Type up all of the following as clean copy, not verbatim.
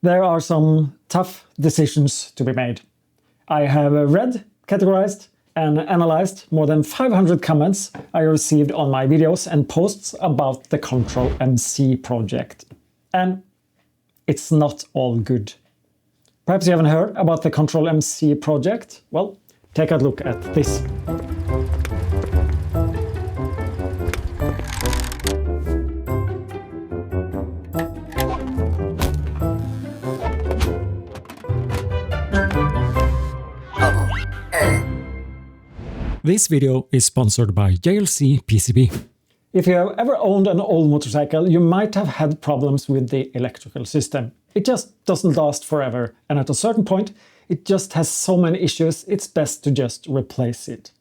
There are some tough decisions to be made. I have read, categorized, and analyzed more than 500 comments I received on my videos and posts about the Ctrl-MC project. And it's not all good. Perhaps you haven't heard about the Ctrl-MC project? Well, take a look at this. This video is sponsored by JLCPCB. If you have ever owned an old motorcycle, you might have had problems with the electrical system. It just doesn't last forever, and at a certain point, it just has so many issues, it's best to just replace it.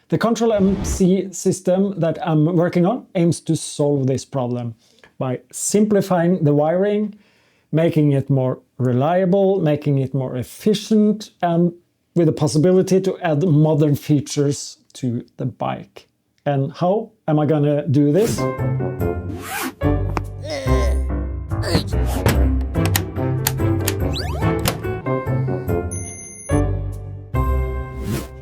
The Ctrl-MC system that I'm working on aims to solve this problem by simplifying the wiring, making it more reliable, making it more efficient, and with the possibility to add modern features to the bike. And how am I gonna do this?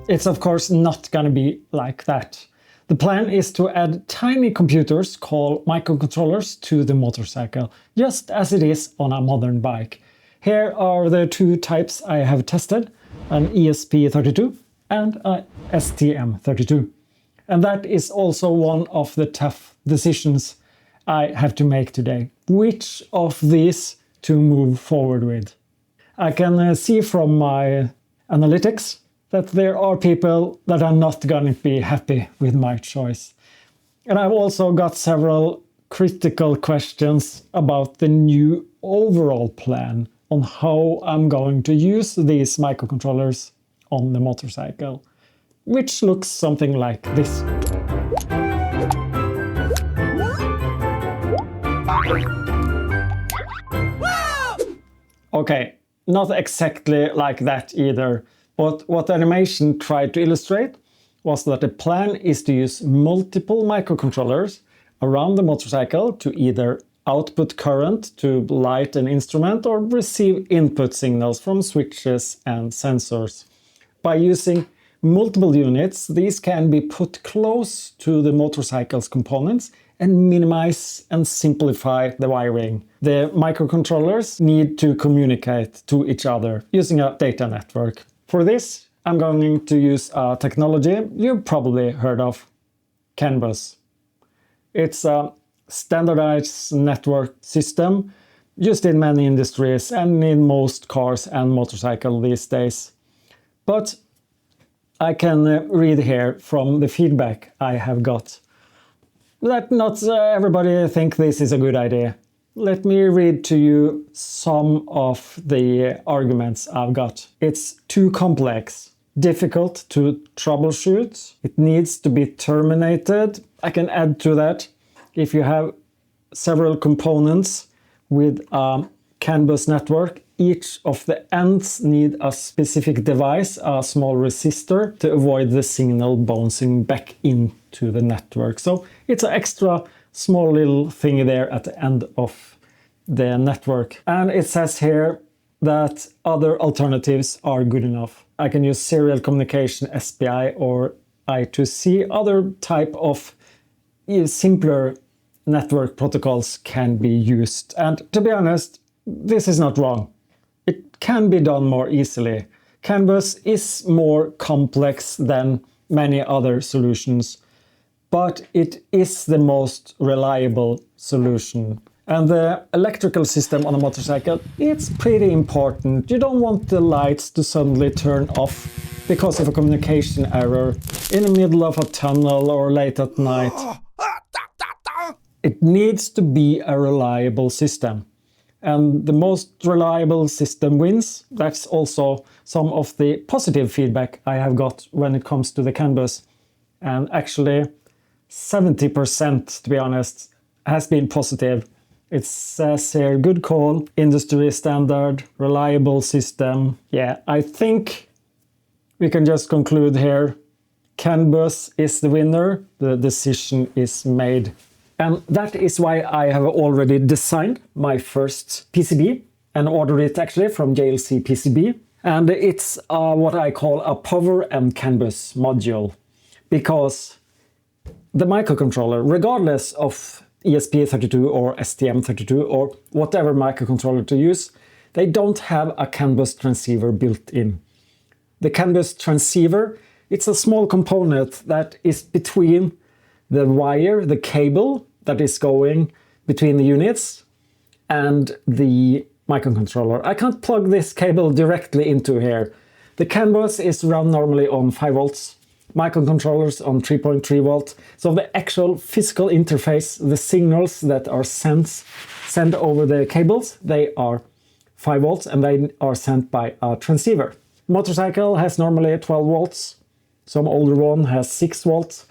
It's of course not gonna be like that. The plan is to add tiny computers called microcontrollers to the motorcycle, just as it is on a modern bike. Here are the two types I have tested, an ESP32 and a STM32. And that is also one of the tough decisions I have to make today. Which of these to move forward with? I can see from my analytics that there are people that are not going to be happy with my choice. And I've also got several critical questions about the new overall plan on how I'm going to use these microcontrollers on the motorcycle, which looks something like this. Okay, not exactly like that either, but what the animation tried to illustrate was that the plan is to use multiple microcontrollers around the motorcycle to either output current to light an instrument or receive input signals from switches and sensors. By using multiple units, these can be put close to the motorcycle's components and minimize and simplify the wiring. The microcontrollers need to communicate to each other using a data network. For this, I'm going to use a technology you've probably heard of, Canbus. It's a standardized network system used in many industries and in most cars and motorcycles these days. But I can read here from the feedback I have got that not everybody think this is a good idea. Let me read to you some of the arguments I've got. It's too complex, difficult to troubleshoot, it needs to be terminated. I can add to that, if you have several components with a Canbus network, each of the ends need a specific device, a small resistor, to avoid the signal bouncing back into the network. So it's an extra small little thing there at the end of the network. And it says here that other alternatives are good enough. I can use serial communication, SPI or I2C. Other type of simpler network protocols can be used. And to be honest, this is not wrong. It can be done more easily. Canbus is more complex than many other solutions, but it is the most reliable solution. And the electrical system on a motorcycle, it's pretty important. You don't want the lights to suddenly turn off because of a communication error in the middle of a tunnel or late at night. It needs to be a reliable system. And the most reliable system wins. That's also some of the positive feedback I have got when it comes to the Canbus. And actually 70%, to be honest, has been positive. It says here, good call, industry standard, reliable system. Yeah, I think we can just conclude here. Canbus is the winner. The decision is made. And that is why I have already designed my first PCB and ordered it actually from JLCPCB. And it's what I call a power and Canbus module, because the microcontroller, regardless of ESP32 or STM32 or whatever microcontroller to use, they don't have a Canbus transceiver built in. The Canbus transceiver, it's a small component that is between the wire, the cable that is going between the units, and the microcontroller. I can't plug this cable directly into here. The Canbus is run normally on 5 volts, microcontrollers on 3.3 volts. So the actual physical interface, the signals that are sent over the cables, they are 5 volts and they are sent by a transceiver. Motorcycle has normally 12 volts, some older one has 6 volts,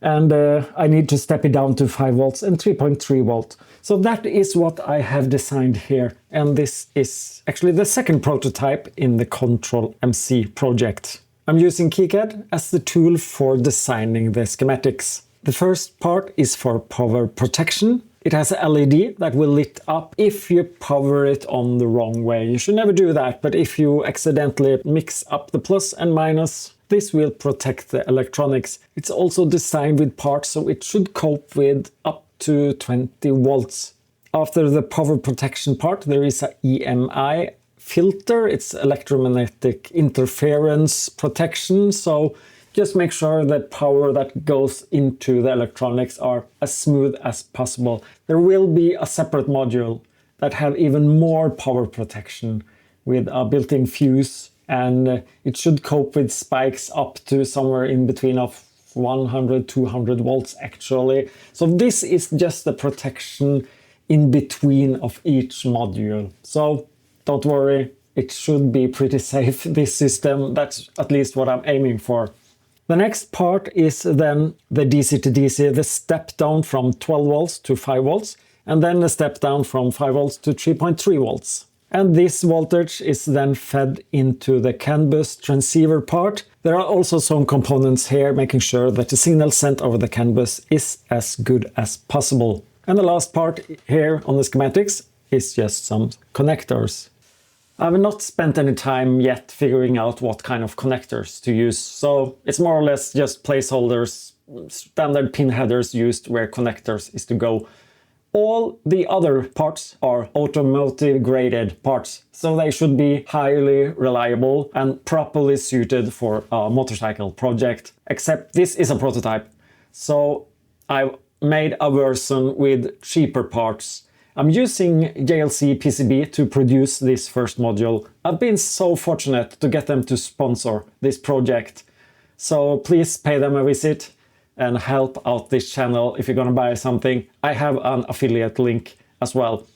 and I need to step it down to 5 volts and 3.3 volts. So that is what I have designed here, and this is actually the second prototype in the Ctrl-MC project. I'm using KiCad as the tool for designing the schematics. The first part is for power protection. It has a LED that will lit up if you power it on the wrong way. You should never do that, but if you accidentally mix up the plus and minus, this will protect the electronics. It's also designed with parts, so it should cope with up to 20 volts. After the power protection part, there is a EMI filter. It's electromagnetic interference protection, so just make sure that power that goes into the electronics are as smooth as possible. There will be a separate module that have even more power protection with a built-in fuse, and it should cope with spikes up to somewhere in between of 100-200 volts actually. So this is just the protection in between of each module. So don't worry, it should be pretty safe, this system. That's at least what I'm aiming for. The next part is then the DC to DC, the step down from 12 volts to 5 volts, and then the step down from 5 volts to 3.3 volts. And this voltage is then fed into the Canbus transceiver part. There are also some components here making sure that the signal sent over the Canbus is as good as possible. And the last part here on the schematics is just some connectors. I've not spent any time yet figuring out what kind of connectors to use, so it's more or less just placeholders, standard pin headers used where connectors is to go. All the other parts are automotive graded parts, so they should be highly reliable and properly suited for a motorcycle project. Except this is a prototype, so I've made a version with cheaper parts. I'm using JLCPCB to produce this first module. I've been so fortunate to get them to sponsor this project, so please pay them a visit and help out this channel if you're gonna buy something. I have an affiliate link as well.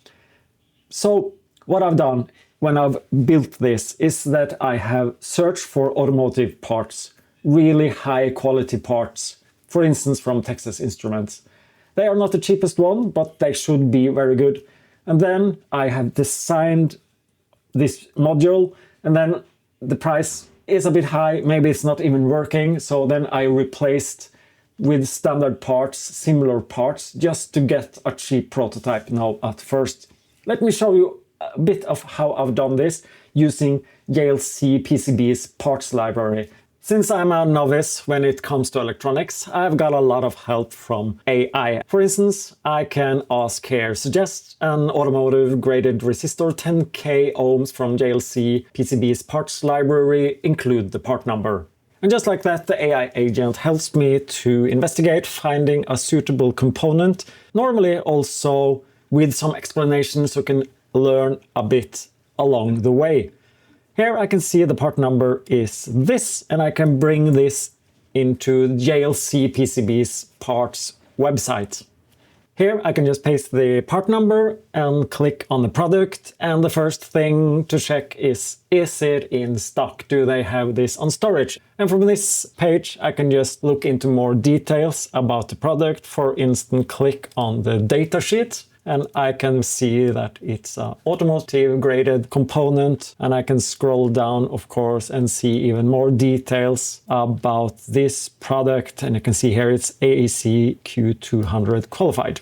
So what I've done when I've built this is that I have searched for automotive parts, really high quality parts, for instance from Texas Instruments. They are not the cheapest one, but they should be very good. And then I have designed this module, and then the price is a bit high, maybe it's not even working, so then I replaced with standard parts, similar parts, just to get a cheap prototype now at first. Let me show you a bit of how I've done this using JLCPCB's parts library. Since I'm a novice when it comes to electronics, I've got a lot of help from AI. For instance, I can ask here, suggest an automotive graded resistor 10k ohms from JLCPCB's parts library, include the part number. And just like that, the AI agent helps me to investigate finding a suitable component, normally also with some explanations so you can learn a bit along the way. Here I can see the part number is this, and I can bring this into JLCPCB's parts website. Here I can just paste the part number and click on the product, and the first thing to check is it in stock? Do they have this on storage? And from this page I can just look into more details about the product. For instance, click on the datasheet, and I can see that it's an automotive graded component, and I can scroll down of course and see even more details about this product, and you can see here it's AAC Q200 qualified.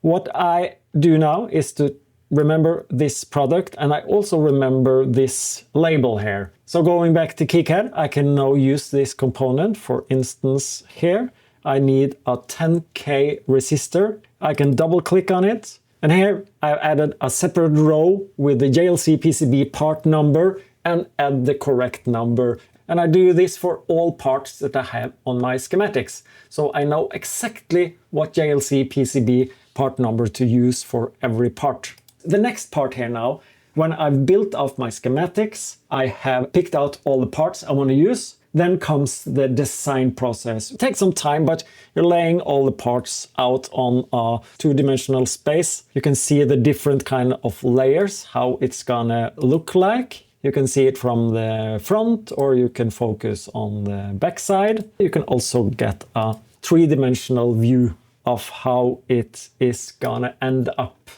What I do now is to remember this product, and I also remember this label here. So going back to KiCad, I can now use this component. For instance, here I need a 10K resistor. I can double click on it, and here I've added a separate row with the JLCPCB part number and add the correct number. And I do this for all parts that I have on my schematics. So I know exactly what JLCPCB part number to use for every part. The next part here now, when I've built out my schematics, I have picked out all the parts I want to use. Then comes the design process. It takes some time, but you're laying all the parts out on a two-dimensional space. You can see the different kind of layers, how it's gonna look like. You can see it from the front, or you can focus on the back side. You can also get a three-dimensional view of how it is gonna end up.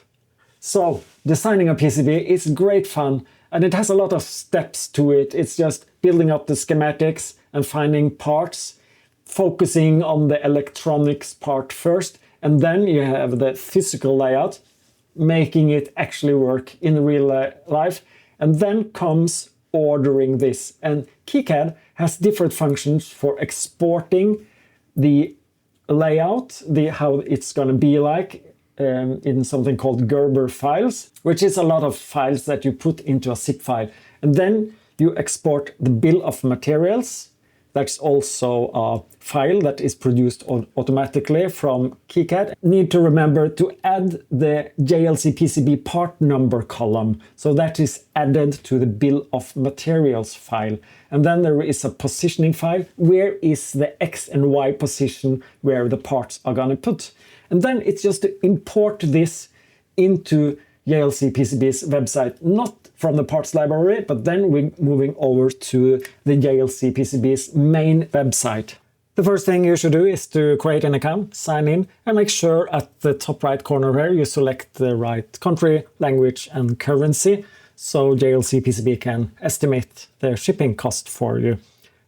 So, designing a PCB is great fun, and it has a lot of steps to it. It's just building up the schematics and finding parts, focusing on the electronics part first, and then you have the physical layout, making it actually work in real life. And then comes ordering this. And KiCad has different functions for exporting the layout, how it's going to be like in something called Gerber files, which is a lot of files that you put into a zip file. And then you export the bill of materials. That's also a file that is produced automatically from KiCad. Need to remember to add the JLCPCB part number column. So that is added to the bill of materials file. And then there is a positioning file. Where is the X and Y position where the parts are gonna put? And then it's just to import this into JLCPCB's website, not from the parts library, but then we're moving over to the JLCPCB's main website. The first thing you should do is to create an account, sign in, and make sure at the top right corner here you select the right country, language, and currency, so JLCPCB can estimate the shipping cost for you.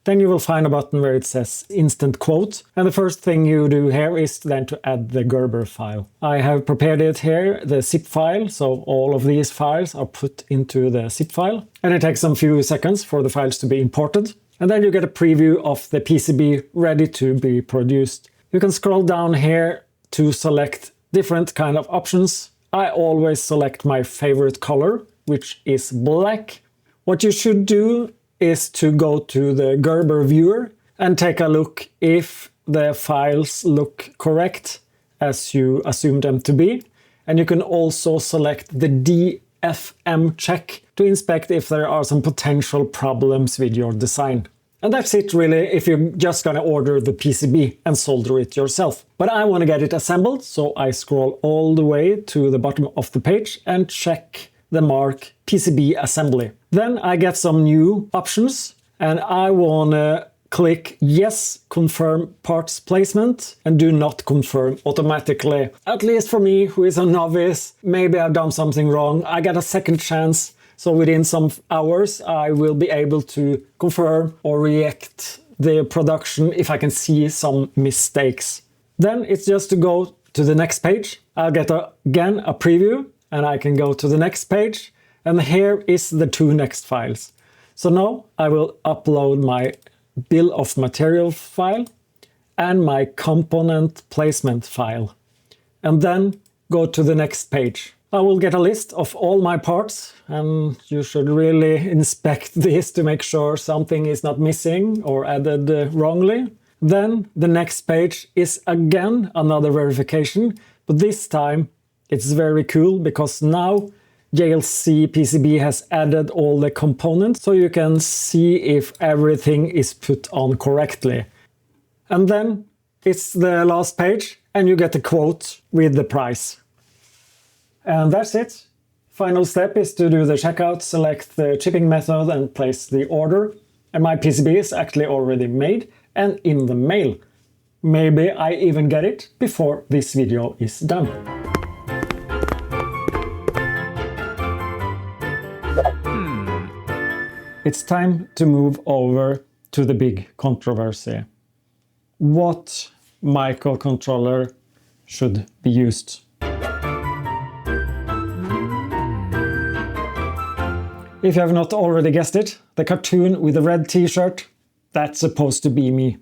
Then you will find a button where it says Instant Quote, and the first thing you do here is then to add the Gerber file. I have prepared it here, the zip file, so all of these files are put into the zip file, and it takes some few seconds for the files to be imported. And then you get a preview of the PCB ready to be produced. You can scroll down here to select different kind of options. I always select my favorite color, which is black. What you should do is to go to the Gerber viewer and take a look if the files look correct as you assume them to be. And you can also select the DFM check to inspect if there are some potential problems with your design. And that's it really if you're just gonna order the PCB and solder it yourself. But I want to get it assembled, so I scroll all the way to the bottom of the page and check the mark PCB assembly. Then I get some new options, and I want to click yes, confirm parts placement, and do not confirm automatically. At least for me, who is a novice, maybe I've done something wrong. I get a second chance, so within some hours I will be able to confirm or reject the production if I can see some mistakes. Then it's just to go to the next page. I'll get again a preview, and I can go to the next page, and here is the two next files. So now I will upload my bill of material file and my component placement file, and then go to the next page. I will get a list of all my parts, and you should really inspect this to make sure something is not missing or added wrongly. Then the next page is again another verification, but this time it's very cool because now JLCPCB has added all the components, so you can see if everything is put on correctly. And then it's the last page, and you get a quote with the price. And that's it. Final step is to do the checkout, select the shipping method, and place the order. And my PCB is actually already made and in the mail. Maybe I even get it before this video is done. It's time to move over to the big controversy. What microcontroller should be used? If you have not already guessed it, the cartoon with the red t-shirt, that's supposed to be me.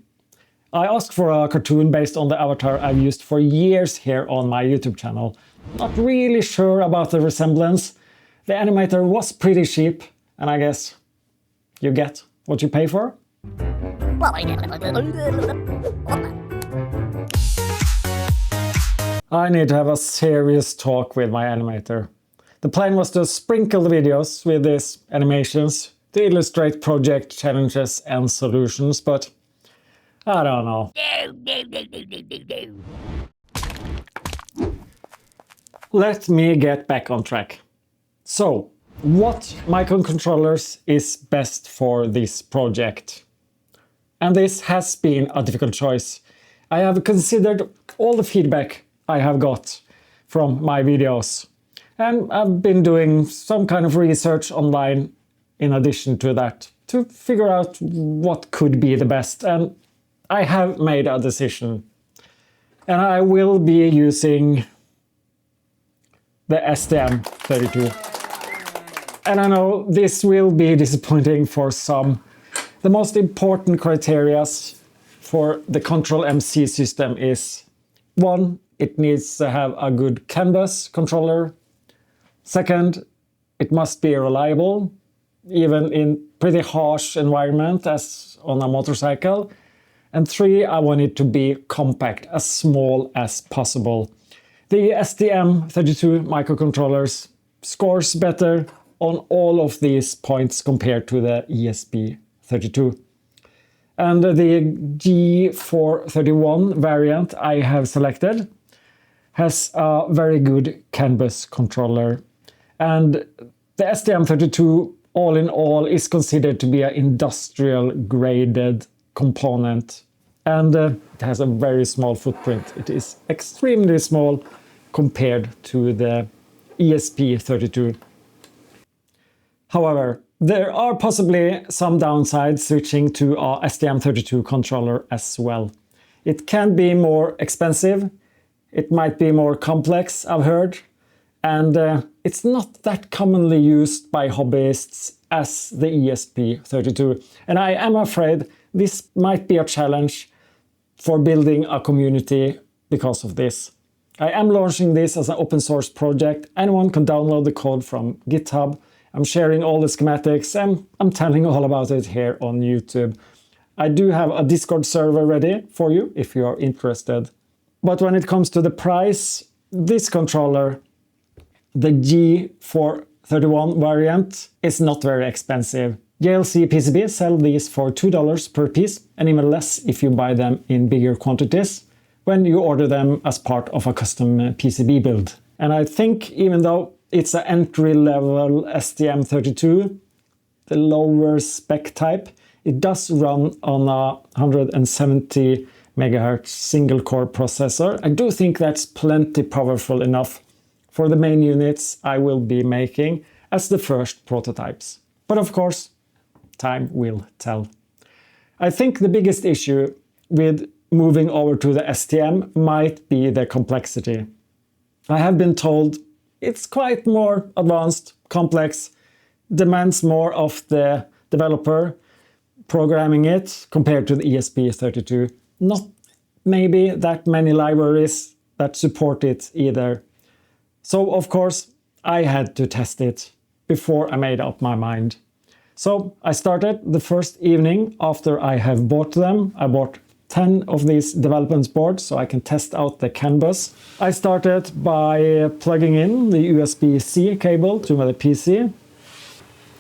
I asked for a cartoon based on the avatar I've used for years here on my YouTube channel. Not really sure about the resemblance. The animator was pretty cheap, and I guess you get what you pay for. I need to have a serious talk with my animator. The plan was to sprinkle the videos with these animations to illustrate project challenges and solutions, but I don't know. Let me get back on track. So, what microcontrollers is best for this project? And this has been a difficult choice. I have considered all the feedback I have got from my videos. And I've been doing some kind of research online in addition to that to figure out what could be the best. And I have made a decision. And I will be using the STM32. And I know this will be disappointing for some. The most important criteria for the Ctrl-MC system is 1. It needs to have a good Canbus controller. 2nd, it must be reliable, even in pretty harsh environment as on a motorcycle. And 3, I want it to be compact, as small as possible. The STM32 microcontrollers scores better on all of these points compared to the ESP32. And the G431 variant I have selected has a very good Canbus controller. And the STM32 all in all is considered to be an industrial graded component. And it has a very small footprint. It is extremely small compared to the ESP32. However, there are possibly some downsides switching to a STM32 controller as well. It can be more expensive, it might be more complex, I've heard, and it's not that commonly used by hobbyists as the ESP32. And I am afraid this might be a challenge for building a community because of this. I am launching this as an open source project. Anyone can download the code from GitHub. I'm sharing all the schematics and I'm telling all about it here on YouTube. I do have a Discord server ready for you if you are interested. But when it comes to the price, this controller, the G431 variant, is not very expensive. JLCPCB sell these for $2 per piece, and even less if you buy them in bigger quantities when you order them as part of a custom PCB build. And I think even though it's an entry-level STM32, the lower spec type, it does run on a 170 MHz single-core processor. I do think that's plenty powerful enough for the main units I will be making as the first prototypes. But of course, time will tell. I think the biggest issue with moving over to the STM might be the complexity. I have been told it's quite more advanced, complex, demands more of the developer programming it compared to the ESP32. Not maybe that many libraries that support it either. So of course I had to test it before I made up my mind. So I started the first evening after I have bought them. I bought 10 of these development boards so I can test out the Canbus. I started by plugging in the USB-C cable to my PC,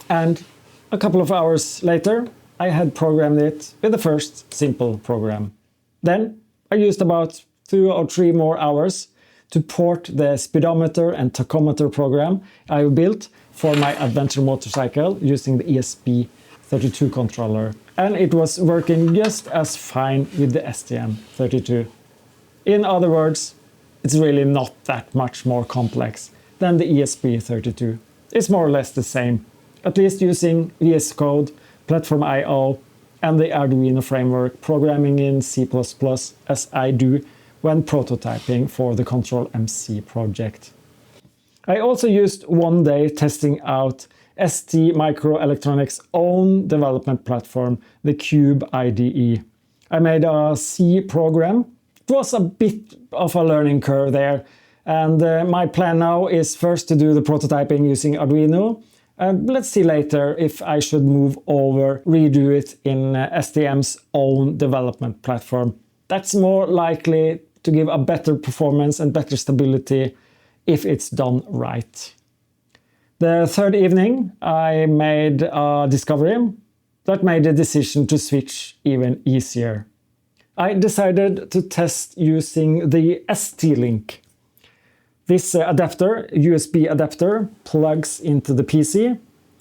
and a couple of hours later I had programmed it with the first simple program. Then I used about 2 or 3 more hours to port the speedometer and tachometer program I built for my adventure motorcycle using the ESP32 controller. And it was working just as fine with the STM32. In other words, it's really not that much more complex than the ESP32. It's more or less the same, at least using VS Code, Platform IO, and the Arduino framework programming in C++ as I do when prototyping for the Ctrl-MC project. I also used one day testing out ST Microelectronics' own development platform, the Cube IDE. I made a C program. It was a bit of a learning curve there, and my plan now is first to do the prototyping using Arduino. Let's see later if I should move over, redo it in STM's own development platform. That's more likely to give a better performance and better stability if it's done right. The third evening, I made a discovery that made the decision to switch even easier. I decided to test using the ST-Link. This adapter, USB adapter, plugs into the PC,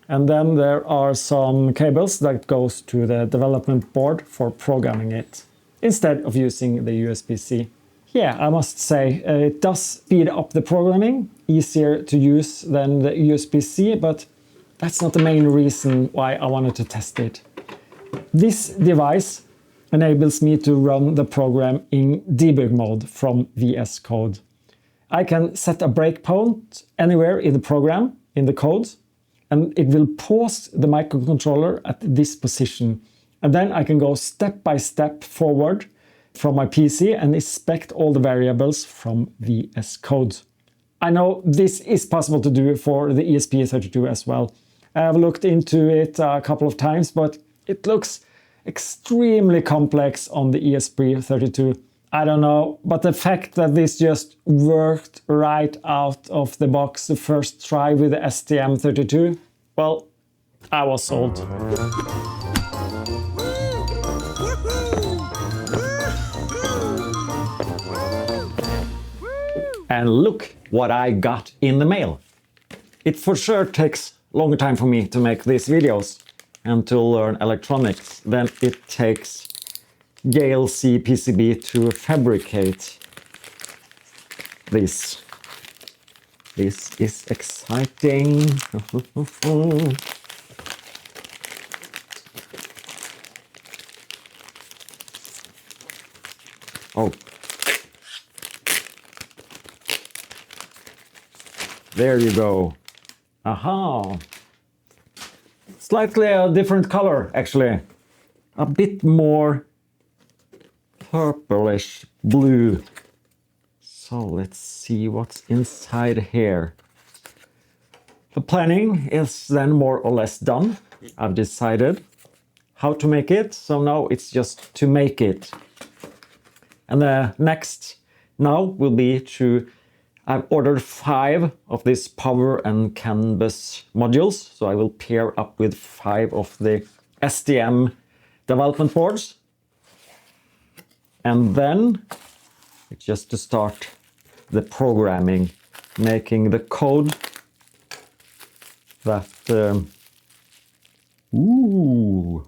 and then there are some cables that goes to the development board for programming it, instead of using the USB-C. Yeah, I must say, it does speed up the programming, easier to use than the USB-C, but that's not the main reason why I wanted to test it. This device enables me to run the program in debug mode from VS Code. I can set a breakpoint anywhere in the program, in the code, and it will pause the microcontroller at this position. And then I can go step by step forward from my PC and inspect all the variables from VS Code. I know this is possible to do for the ESP32 as well. I have looked into it a couple of times, but it looks extremely complex on the ESP32. I don't know, but the fact that this just worked right out of the box the first try with the STM32, well, I was sold. And look what I got in the mail. It for sure takes a longer time for me to make these videos and to learn electronics than it takes JLCPCB to fabricate this. This is exciting. Oh. There you go. Aha. Slightly a different color, actually. A bit more purplish blue. So let's see what's inside here. The planning is then more or less done. I've decided how to make it, so now it's just to make it. And the next now will be to... I've ordered 5 of these power and Canbus modules, so I will pair up with 5 of the STM development boards. And then it's just to start the programming, making the code that... Ooh!